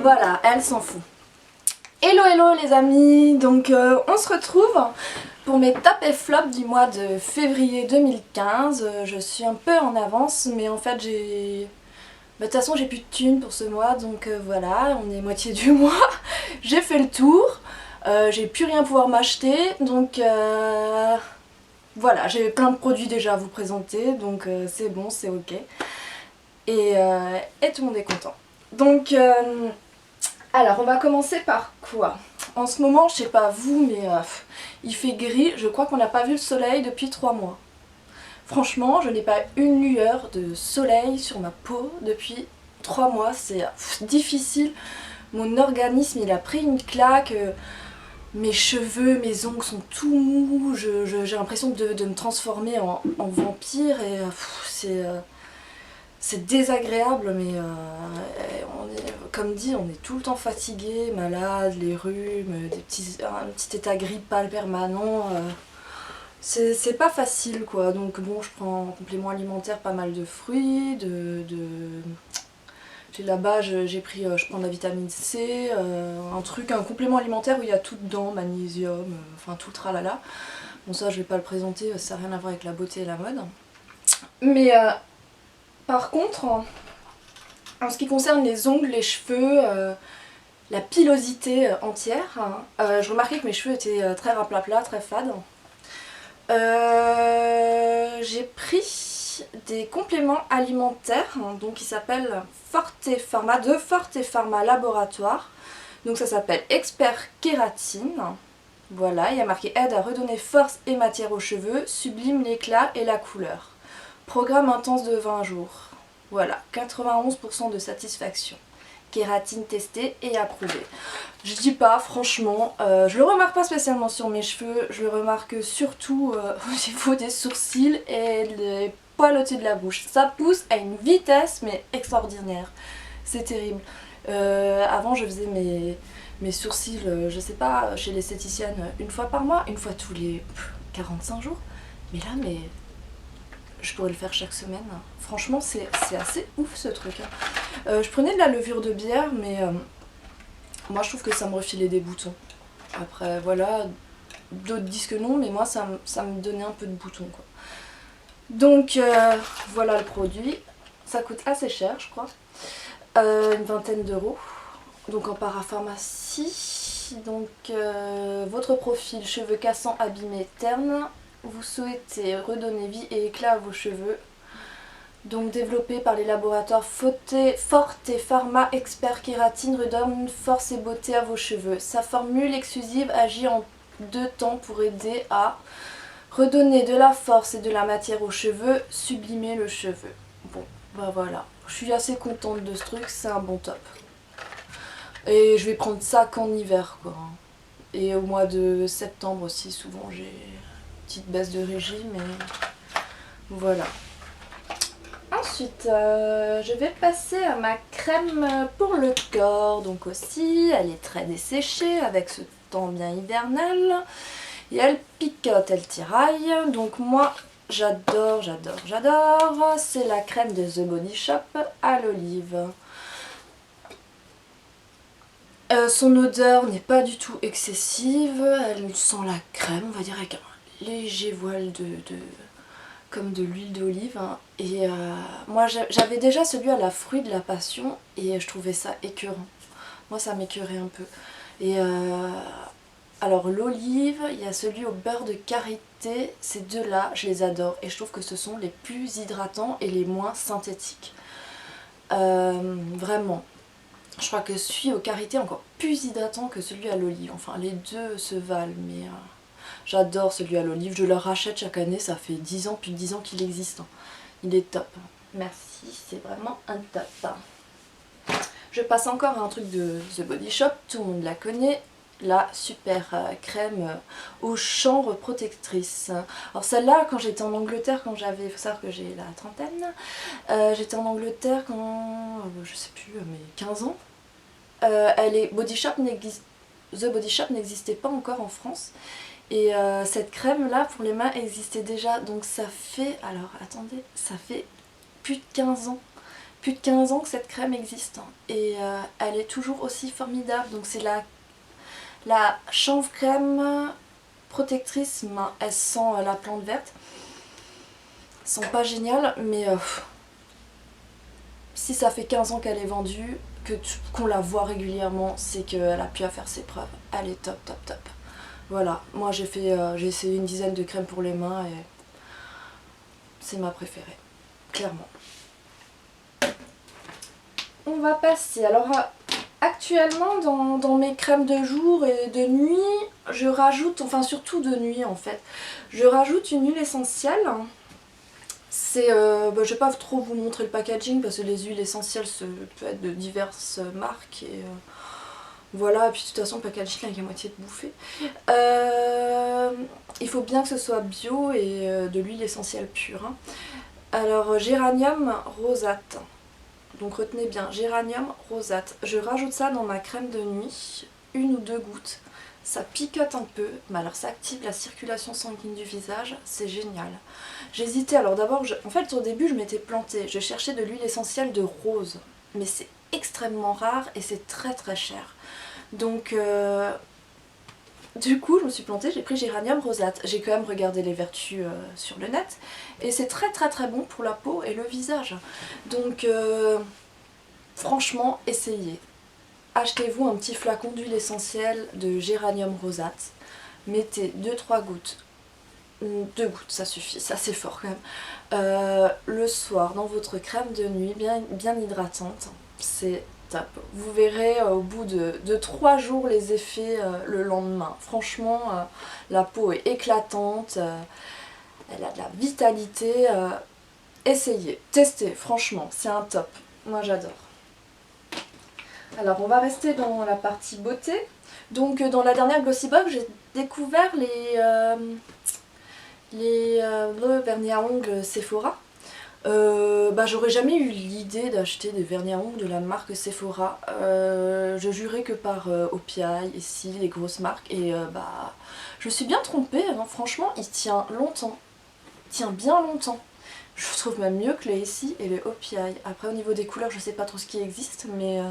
Voilà, elle s'en fout. Hello hello les amis, donc on se retrouve pour mes top et flop du mois de février 2015. Je suis un peu en avance, mais en fait j'ai... de toute façon j'ai plus de thunes pour ce mois, donc voilà, on est moitié du mois. J'ai fait le tour, j'ai plus rien à pouvoir m'acheter, donc voilà, j'ai plein de produits déjà à vous présenter, donc c'est bon, c'est ok. Et tout le monde est content. Donc... alors, on va commencer par quoi? En ce moment, je sais pas vous, mais il fait gris. Je crois qu'on n'a pas vu le soleil depuis 3 mois. Franchement, je n'ai pas une lueur de soleil sur ma peau depuis 3 mois. C'est difficile. Mon organisme, il a pris une claque. Mes cheveux, mes ongles sont tout mous. J'ai l'impression de me transformer en vampire. Et c'est désagréable, mais comme dit, on est tout le temps fatigué, malade, les rhumes, un petit état grippal permanent. C'est pas facile quoi. Donc bon, je prends en complément alimentaire pas mal de fruits, là-bas je prends de la vitamine C, un complément alimentaire où il y a tout dedans, magnésium, enfin tout le tralala. Bon ça je vais pas le présenter, ça n'a rien à voir avec la beauté et la mode. Mais par contre, en ce qui concerne les ongles, les cheveux, la pilosité entière, je remarquais que mes cheveux étaient très raplapla, très fades. J'ai pris des compléments alimentaires donc qui s'appellent Forte Pharma, de Forte Pharma Laboratoire. Donc ça s'appelle Expert Kératine. Voilà, il y a marqué aide à redonner force et matière aux cheveux, sublime l'éclat et la couleur. Programme intense de 20 jours. Voilà, 91% de satisfaction. Kératine testée et approuvée. Je dis pas, franchement, je le remarque pas spécialement sur mes cheveux, je le remarque surtout au niveau des sourcils et des poils au-dessus de la bouche. Ça pousse à une vitesse mais extraordinaire. C'est terrible. Avant je faisais mes sourcils, je sais pas, chez l'esthéticienne une fois par mois, une fois tous les 45 jours. Mais là, je pourrais le faire chaque semaine. Franchement, c'est assez ouf ce truc. Je prenais de la levure de bière, mais moi je trouve que ça me refilait des boutons. Après, voilà, d'autres disent que non, mais moi ça me donnait un peu de boutons, quoi. Donc, voilà le produit. Ça coûte assez cher, je crois. Une vingtaine d'euros. Donc en parapharmacie. Donc, votre profil, cheveux cassants, abîmés, ternes. Vous souhaitez redonner vie et éclat à vos cheveux. Donc développé par les laboratoires Forte Pharma Expert Kératine redonne force et beauté à vos cheveux. Sa formule exclusive agit en 2 temps pour aider à redonner de la force et de la matière aux cheveux, sublimer le cheveu. Bon, bah voilà. Je suis assez contente de ce truc, c'est un bon top. Et je vais prendre ça qu'en hiver, quoi. Et au mois de septembre aussi, souvent j'ai une petite baisse de régime, et voilà. Ensuite, je vais passer à ma crème pour le corps. Donc aussi, elle est très desséchée avec ce temps bien hivernal. Et elle picote, elle tiraille. Donc moi, j'adore. C'est la crème de The Body Shop à l'olive. Son odeur n'est pas du tout excessive. Elle sent la crème, on va dire, avec un léger voile comme de l'huile d'olive, hein. Et moi j'avais déjà celui à la fruit de la passion et je trouvais ça écœurant. Moi ça m'écœurait un peu. Et alors l'olive, il y a celui au beurre de karité, ces deux-là je les adore et je trouve que ce sont les plus hydratants et les moins synthétiques. Vraiment. Je crois que celui au karité est encore plus hydratant que celui à l'olive. Enfin les deux se valent, mais... j'adore celui à l'olive, je le rachète chaque année, ça fait 10 ans, plus de 10 ans qu'il existe. Il est top. Merci, c'est vraiment un top. Je passe encore à un truc de The Body Shop, tout le monde la connaît, la super crème aux chanvre protectrice. Alors celle-là, quand j'étais en Angleterre, il faut savoir que j'ai la trentaine, j'étais en Angleterre quand, je sais plus, mais 15 ans. The Body Shop n'existait pas encore en France. Et cette crème là pour les mains existait déjà, donc ça fait, alors attendez, ça fait plus de 15 ans. Plus de 15 ans que cette crème existe hein. Et elle est toujours aussi formidable. Donc c'est la chanvre crème protectrice main. Elle sent la plante verte. Elles sont pas géniales mais si ça fait 15 ans qu'elle est vendue, qu'on la voit régulièrement, c'est qu'elle a pu à faire ses preuves. Elle est top top top. Voilà, moi j'ai essayé une dizaine de crèmes pour les mains et c'est ma préférée, clairement. On va passer, alors actuellement dans mes crèmes de jour et de nuit, je rajoute, enfin surtout de nuit en fait, je rajoute une huile essentielle. C'est, je vais pas trop vous montrer le packaging parce que les huiles essentielles peuvent être de diverses marques et voilà, et puis de toute façon le packaging avec la moitié de bouffée. Il faut bien que ce soit bio et de l'huile essentielle pure. Hein. Alors géranium rosate. Donc retenez bien, géranium rosate. Je rajoute ça dans ma crème de nuit, 1 ou 2 gouttes. Ça picote un peu, mais alors ça active la circulation sanguine du visage, c'est génial. J'hésitais, alors d'abord, en fait au début je m'étais plantée, je cherchais de l'huile essentielle de rose. Mais c'est extrêmement rare et c'est très très cher. Donc du coup je me suis plantée, j'ai pris géranium rosate. J'ai quand même regardé les vertus sur le net et c'est très très très bon pour la peau et le visage. Donc franchement essayez. Achetez-vous un petit flacon d'huile essentielle de géranium rosate. Mettez 2-3 gouttes. 2 gouttes ça suffit, ça c'est fort quand même. Le soir dans votre crème de nuit bien hydratante. C'est top. Vous verrez au bout de 3 jours les effets le lendemain. Franchement, la peau est éclatante, elle a de la vitalité. Essayez, testez, franchement, c'est un top. Moi j'adore. Alors on va rester dans la partie beauté. Donc dans la dernière Glossy Box, j'ai découvert les vernis à ongles Sephora. J'aurais jamais eu l'idée d'acheter des vernis à ongles de la marque Sephora. Je jurais que par OPI, ici, les grosses marques. Et je me suis bien trompée, hein. Franchement, il tient longtemps. Il tient bien longtemps. Je trouve même mieux que les ici et les OPI. Après, au niveau des couleurs, je sais pas trop ce qui existe, mais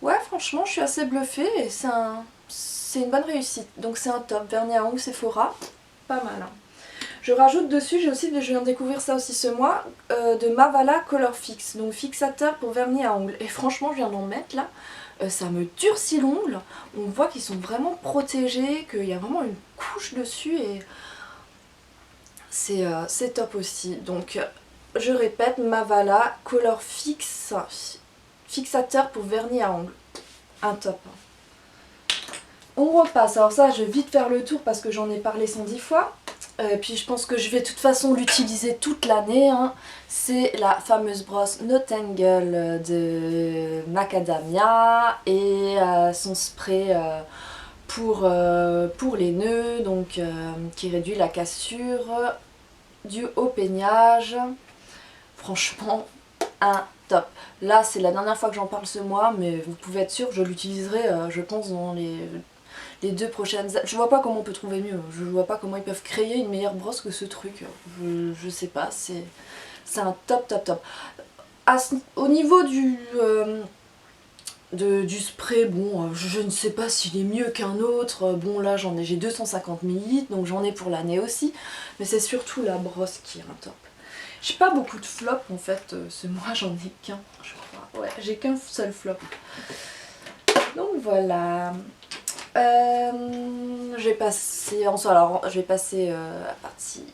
ouais, franchement, je suis assez bluffée et c'est une bonne réussite. Donc c'est un top. Vernis à ongles Sephora, pas mal. Hein. Je rajoute dessus, je viens de découvrir ça aussi ce mois, de Mavala Color Fix, donc fixateur pour vernis à ongles. Et franchement, je viens d'en mettre là, ça me durcit l'ongle. On voit qu'ils sont vraiment protégés, qu'il y a vraiment une couche dessus et c'est top aussi. Donc je répète, Mavala Color Fix, fixateur pour vernis à ongles, un top. On repasse, alors ça je vais vite faire le tour parce que j'en ai parlé 110 fois. Puis je pense que je vais de toute façon l'utiliser toute l'année. Hein. C'est la fameuse brosse No Tangle de Macadamia et son spray pour les nœuds, donc qui réduit la cassure due au peignage. Franchement, un top. Là c'est la dernière fois que j'en parle ce mois, mais vous pouvez être sûr, je l'utiliserai je pense dans les 2 prochaines... Je vois pas comment on peut trouver mieux, je vois pas comment ils peuvent créer une meilleure brosse que ce truc, je sais pas, c'est un top top top. Au niveau du spray, bon, je ne sais pas s'il est mieux qu'un autre, bon là j'ai 250 ml, donc j'en ai pour l'année aussi, mais c'est surtout la brosse qui est un top. J'ai pas beaucoup de flops en fait, ce mois j'en ai qu'un, je crois, ouais, j'ai qu'un seul flop. Donc voilà. Je vais passer à la partie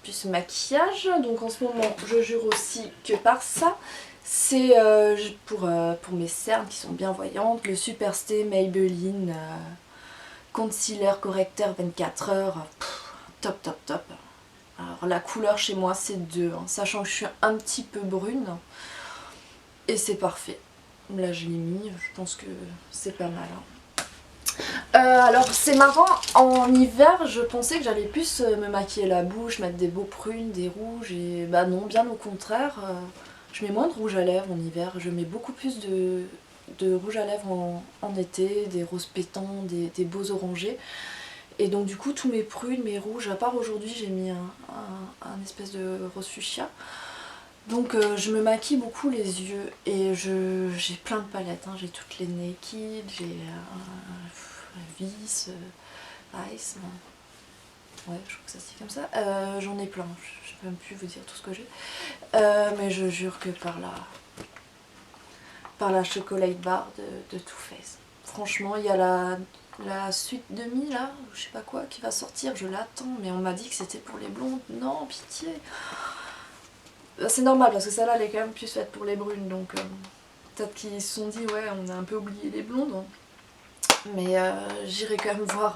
plus maquillage. Donc en ce moment, je jure aussi que par ça, c'est pour mes cernes qui sont bien voyantes, le Superstay Maybelline Concealer Correcteur 24 heures. Top top top. Alors la couleur chez moi c'est 2, hein, sachant que je suis un petit peu brune. Et c'est parfait. Là je l'ai mis, je pense que c'est pas mal. Hein. Alors c'est marrant, en hiver je pensais que j'allais plus me maquiller la bouche, mettre des beaux prunes, des rouges et bah non, bien au contraire, je mets moins de rouge à lèvres en hiver, je mets beaucoup plus de rouge à lèvres en été, des roses pétants, des beaux orangés et donc du coup tous mes prunes, mes rouges, à part aujourd'hui j'ai mis un espèce de rose fuchsia. Donc je me maquille beaucoup les yeux et j'ai plein de palettes, hein. J'ai toutes les Naked, j'ai Vis, Ice, ouais je crois que ça se dit comme ça. J'en ai plein, je peux même plus vous dire tout ce que j'ai. Mais je jure que par la Chocolate Bar de Too Faced. Franchement, il y a la suite demi là, je sais pas quoi, qui va sortir, je l'attends, mais on m'a dit que c'était pour les blondes. Non, pitié. C'est normal parce que celle-là elle est quand même plus faite pour les brunes, donc peut-être qu'ils se sont dit ouais on a un peu oublié les blondes. Hein. Mais j'irai quand même voir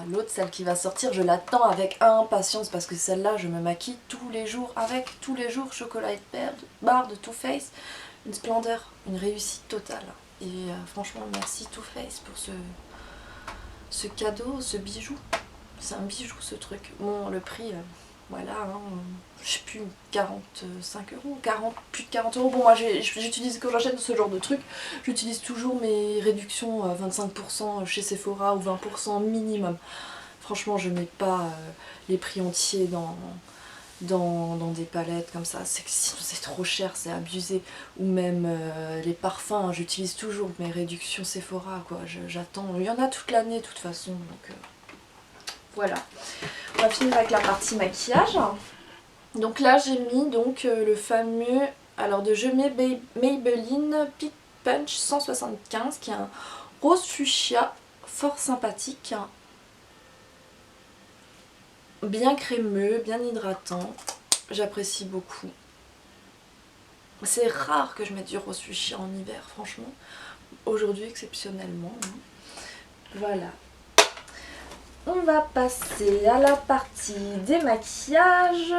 l'autre, celle qui va sortir, je l'attends avec impatience parce que celle-là je me maquille tous les jours avec, tous les jours, Chocolate Bar de Too Faced, une splendeur, une réussite totale. Et franchement merci Too Faced pour ce cadeau, ce bijou. C'est un bijou ce truc. Bon le prix, voilà, hein, je sais plus, 45 euros, plus de 40 euros. Bon moi j'utilise, quand j'achète ce genre de truc, j'utilise toujours mes réductions 25% chez Sephora ou 20% minimum. Franchement je mets pas les prix entiers dans des palettes comme ça, c'est que sinon c'est trop cher, c'est abusé. Ou même les parfums, hein, j'utilise toujours mes réductions Sephora quoi, j'attends, il y en a toute l'année de toute façon, donc voilà. On va finir avec la partie maquillage. Donc là j'ai mis donc le fameux, alors de Maybelline Peach Punch 175 qui est un rose fuchsia fort sympathique, bien crémeux, bien hydratant, j'apprécie beaucoup. C'est rare que je mette du rose fuchsia en hiver franchement, aujourd'hui exceptionnellement. Voilà. On va passer à la partie démaquillage.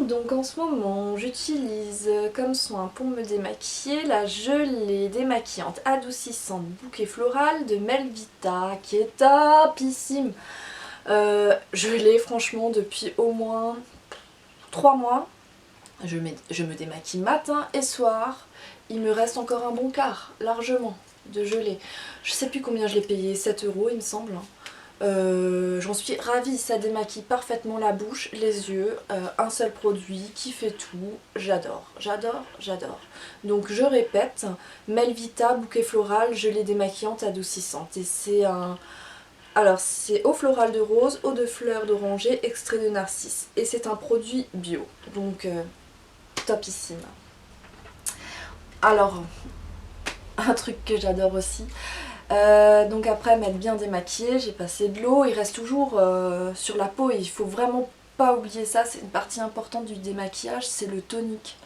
Donc en ce moment j'utilise comme soin pour me démaquiller la gelée démaquillante adoucissante bouquet floral de Melvita qui est topissime. Je l'ai franchement depuis au moins 3 mois. Je me démaquille matin et soir. Il me reste encore un bon quart, largement, de gelée. Je sais plus combien je l'ai payé, 7 € il me semble. J'en suis ravie, ça démaquille parfaitement la bouche, les yeux, un seul produit qui fait tout, j'adore, j'adore, j'adore. Donc je répète, Melvita bouquet floral, gelée démaquillante adoucissante. Et c'est un... Alors c'est eau florale de rose, eau de fleurs d'oranger, extrait de narcisse. Et c'est un produit bio, donc topissime. Alors, un truc que j'adore aussi, donc après m'être bien démaquillée, j'ai passé de l'eau, il reste toujours sur la peau et il faut vraiment pas oublier ça, c'est une partie importante du démaquillage, c'est le tonique.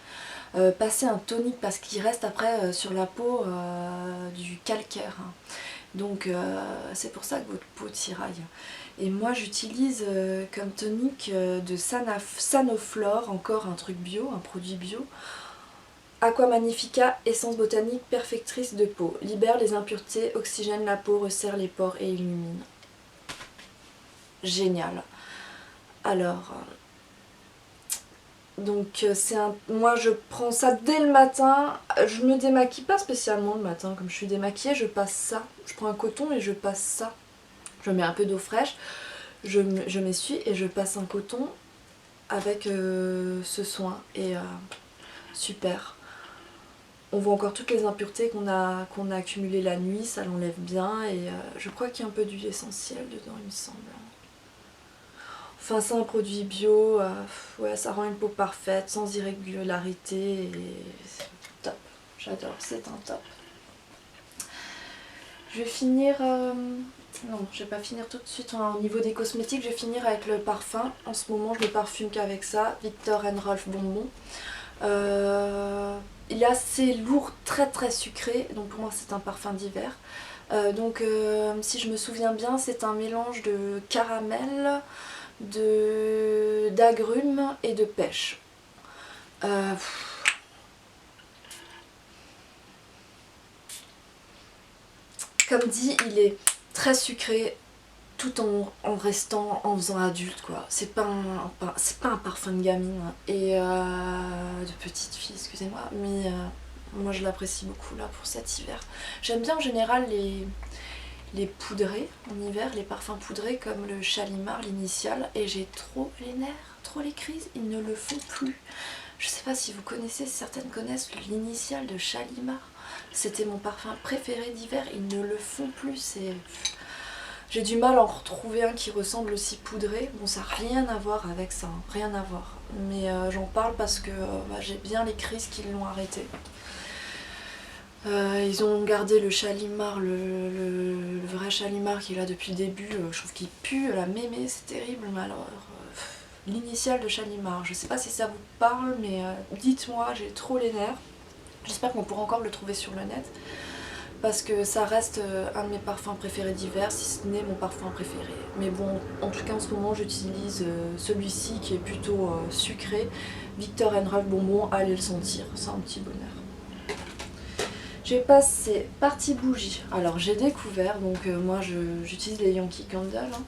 Passer un tonique parce qu'il reste après sur la peau du calcaire. Hein. Donc c'est pour ça que votre peau tiraille. Et moi j'utilise comme tonique de Sanoflore, encore un truc bio, un produit bio. Aqua Magnifica, essence botanique perfectrice de peau. Libère les impuretés, oxygène la peau, resserre les pores et illumine. Génial. Alors, donc moi je prends ça dès le matin. Je me démaquille pas spécialement le matin. Comme je suis démaquillée, je passe ça. Je prends un coton et je passe ça. Je mets un peu d'eau fraîche. Je m'essuie et je passe un coton avec ce soin. Et super. On voit encore toutes les impuretés qu'on a accumulées la nuit, ça l'enlève bien et je crois qu'il y a un peu d'huile essentielle dedans il me semble. Enfin c'est un produit bio, ouais, ça rend une peau parfaite, sans irrégularité et c'est top, j'adore, c'est un top. Je vais finir, non je vais pas finir tout de suite au niveau des cosmétiques, je vais finir avec le parfum. En ce moment je ne parfume qu'avec ça, Viktor & Rolf Bonbon. Il est assez lourd, très très sucré, donc pour moi c'est un parfum d'hiver. Si je me souviens bien, c'est un mélange de caramel, d'agrumes et de pêche. Comme dit, il est très sucré tout en en faisant adulte quoi. C'est pas un parfum de gamine et de petite fille, excusez-moi, mais moi je l'apprécie beaucoup là pour cet hiver. J'aime bien en général les poudrés en hiver, les parfums poudrés comme le Shalimar, l'initial, et j'ai trop les nerfs, trop les crises, ils ne le font plus. Je sais pas si vous connaissez, certaines connaissent l'initiale de Shalimar. C'était mon parfum préféré d'hiver, ils ne le font plus. J'ai du mal à en retrouver un qui ressemble aussi poudré. Bon, ça n'a rien à voir avec ça, hein, rien à voir. Mais j'en parle parce que j'ai bien les crises qui l'ont arrêté. Ils ont gardé le Shalimar, le vrai Shalimar qui est là depuis le début. Je trouve qu'il pue la mémé, c'est terrible. Mais alors, l'initiale de Shalimar, je sais pas si ça vous parle, mais dites-moi, j'ai trop les nerfs. J'espère qu'on pourra encore le trouver sur le net. Parce que ça reste un de mes parfums préférés d'hiver, si ce n'est mon parfum préféré. Mais bon, en tout cas en ce moment j'utilise celui-ci qui est plutôt sucré. Victor & Rolf Bonbon, allez le sentir, c'est un petit bonheur. Je vais passer partie bougie. Alors j'ai découvert, donc moi j'utilise les Yankee Candle. Hein.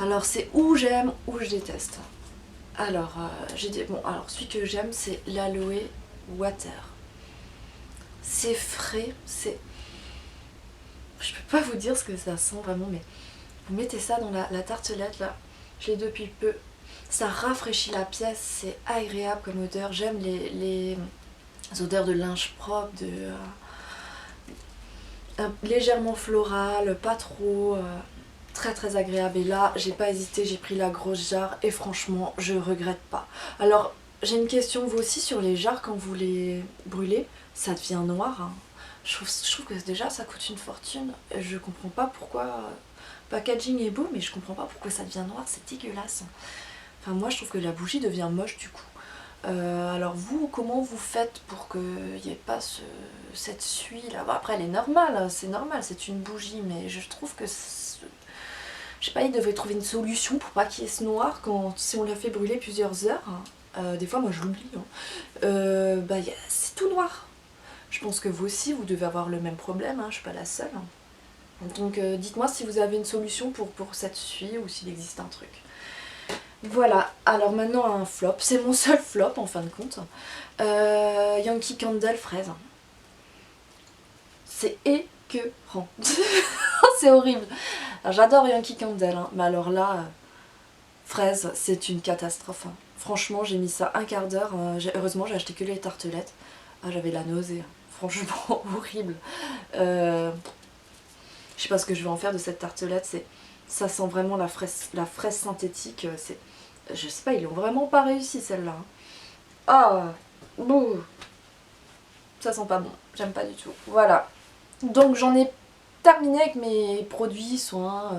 Alors c'est où j'aime, où je déteste. Alors, alors celui que j'aime c'est l'Aloe Water. C'est frais, c'est... Je peux pas vous dire ce que ça sent vraiment, mais vous mettez ça dans la tartelette là, je l'ai depuis peu. Ça rafraîchit la pièce, c'est agréable comme odeur. J'aime les odeurs de linge propre, légèrement floral, pas trop, très très agréable. Et là, j'ai pas hésité, j'ai pris la grosse jarre et franchement, je regrette pas. Alors, j'ai une question vous aussi sur les jarres quand vous les brûlez, ça devient noir. Hein. Je trouve que déjà ça coûte une fortune. Je comprends pas pourquoi. Le packaging est beau, mais je comprends pas pourquoi ça devient noir, c'est dégueulasse. Enfin, moi je trouve que la bougie devient moche du coup. Alors vous, comment vous faites pour qu'il n'y ait pas cette suie là? Bon, après elle est normale, c'est normal, c'est une bougie, mais je trouve que... Je sais pas, ils devraient trouver une solution pour pas qu'il y ait ce noir si on l'a fait brûler plusieurs heures. Des fois moi je l'oublie. Hein. C'est tout noir. Je pense que vous aussi, vous devez avoir le même problème, hein, je suis pas la seule. Donc dites-moi si vous avez une solution pour cette suie ou s'il existe un truc. Voilà, alors maintenant un flop, c'est mon seul flop en fin de compte. Yankee Candle fraise. C'est écœurant. C'est horrible. J'adore Yankee Candle, hein, mais alors là, fraise, c'est une catastrophe. Hein. Franchement, j'ai mis ça un quart d'heure. Heureusement, j'ai acheté que les tartelettes. Ah, j'avais la nausée. Franchement horrible. Je sais pas ce que je vais en faire de cette tartelette. Ça sent vraiment la fraise synthétique. Je sais pas, ils ont vraiment pas réussi celle-là. Ah, bouh. Ça sent pas bon. J'aime pas du tout. Voilà. Donc j'en ai terminé avec mes produits, soins,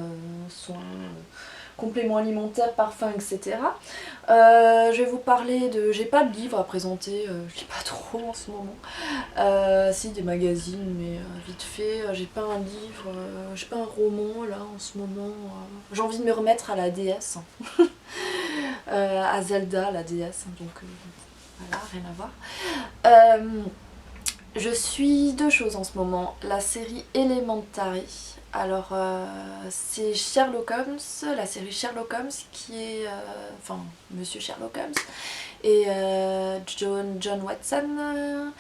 compléments alimentaires, parfums, etc. Je vais vous parler de... J'ai pas de livre à présenter, je lis pas trop en ce moment. Si, des magazines, mais vite fait. J'ai pas un livre, j'ai pas un roman là en ce moment. J'ai envie de me remettre à la déesse. À Zelda, la déesse. Donc voilà, rien à voir. Je suis deux choses en ce moment. La série Elementary. Alors, c'est Sherlock Holmes, la série Sherlock Holmes qui est... enfin, Monsieur Sherlock Holmes et John Watson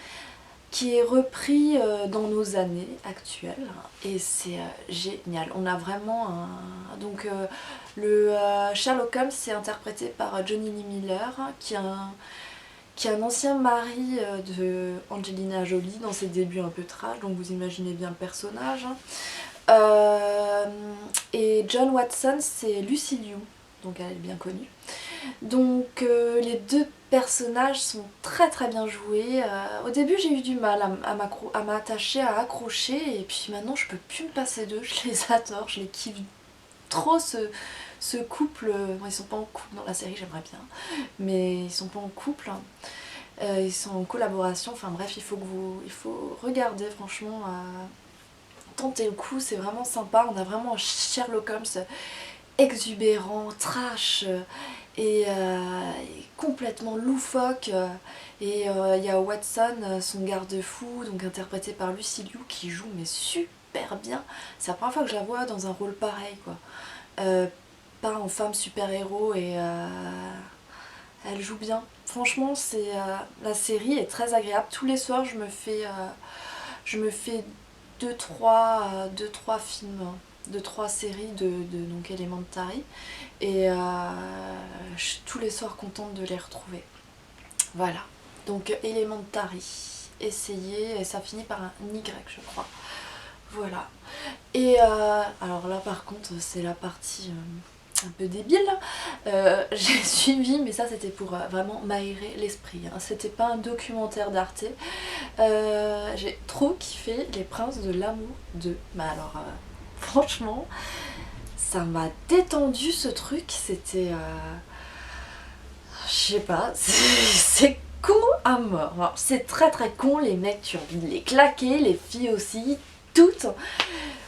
qui est repris dans nos années actuelles et c'est génial. On a vraiment un... Donc, le Sherlock Holmes c'est interprété par Johnny Lee Miller qui est un ancien mari de Angelina Jolie dans ses débuts un peu trash, donc vous imaginez bien le personnage. Et John Watson c'est Lucy Liu, donc elle est bien connue. Donc les deux personnages sont très très bien joués. Au début j'ai eu du mal à m'attacher, à accrocher, et puis maintenant je peux plus me passer d'eux, je les adore, je les kiffe trop ce couple. Bon, ils sont pas en couple dans la série, j'aimerais bien, mais ils sont pas en couple. Ils sont en collaboration, enfin bref, il faut regarder franchement. Tenter le coup, c'est vraiment sympa. On a vraiment un Sherlock Holmes exubérant, trash et complètement loufoque. Et il y a Watson, son garde-fou, donc interprété par Lucy Liu, qui joue mais super bien. C'est la première fois que je la vois dans un rôle pareil, quoi. Pas en femme super-héros et elle joue bien. Franchement, la série est très agréable. Tous les soirs, je me fais 2-3 films, 2-3 séries donc Elementary et je suis tous les soirs contente de les retrouver. Voilà, donc Elementary, essayez, et ça finit par un Y je crois. Voilà. Et alors là par contre c'est la partie un peu débile. J'ai suivi, mais ça c'était pour vraiment m'aérer l'esprit. Hein. C'était pas un documentaire d'Arte. J'ai trop kiffé Les Princes de l'amour 2. Mais alors franchement, ça m'a détendu ce truc. C'était... je sais pas, c'est con à mort. Alors, c'est très très con, les mecs tu as envie de les claquer, les filles aussi, toutes.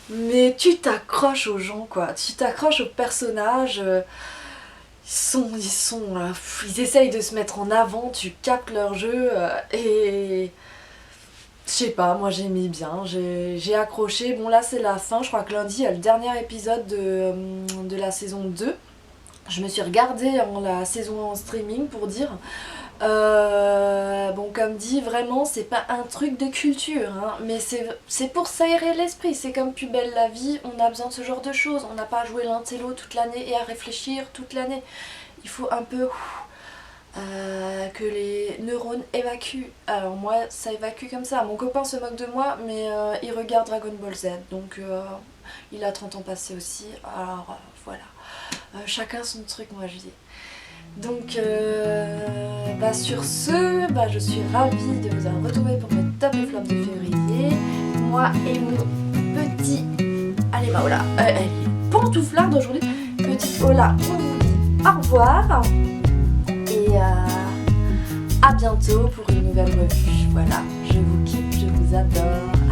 Mais tu t'accroches aux gens quoi, tu t'accroches aux personnages. Ils essayent de se mettre en avant, tu captes leur jeu et je sais pas, moi j'aimais bien, j'ai accroché. Bon là c'est la fin, je crois que lundi il y a le dernier épisode de la saison 2. Je me suis regardée la saison en streaming pour dire. Bon comme dit, vraiment c'est pas un truc de culture, hein, mais c'est pour s'aérer l'esprit, c'est comme Plus belle la vie, on a besoin de ce genre de choses, on n'a pas à jouer l'intello toute l'année et à réfléchir toute l'année. Il faut un peu que les neurones évacuent. Alors moi ça évacue comme ça, mon copain se moque de moi mais il regarde Dragon Ball Z, donc il a 30 ans passés aussi, alors voilà. Chacun son truc moi je dis. Donc sur ce, je suis ravie de vous avoir retrouvé pour mes top et flop de février. Moi et mon petit... Allez Ola, elle est pantouflarde aujourd'hui. Petite Ola, on vous dit au revoir. Et à bientôt pour une nouvelle revue. Voilà, je vous kiffe, je vous adore.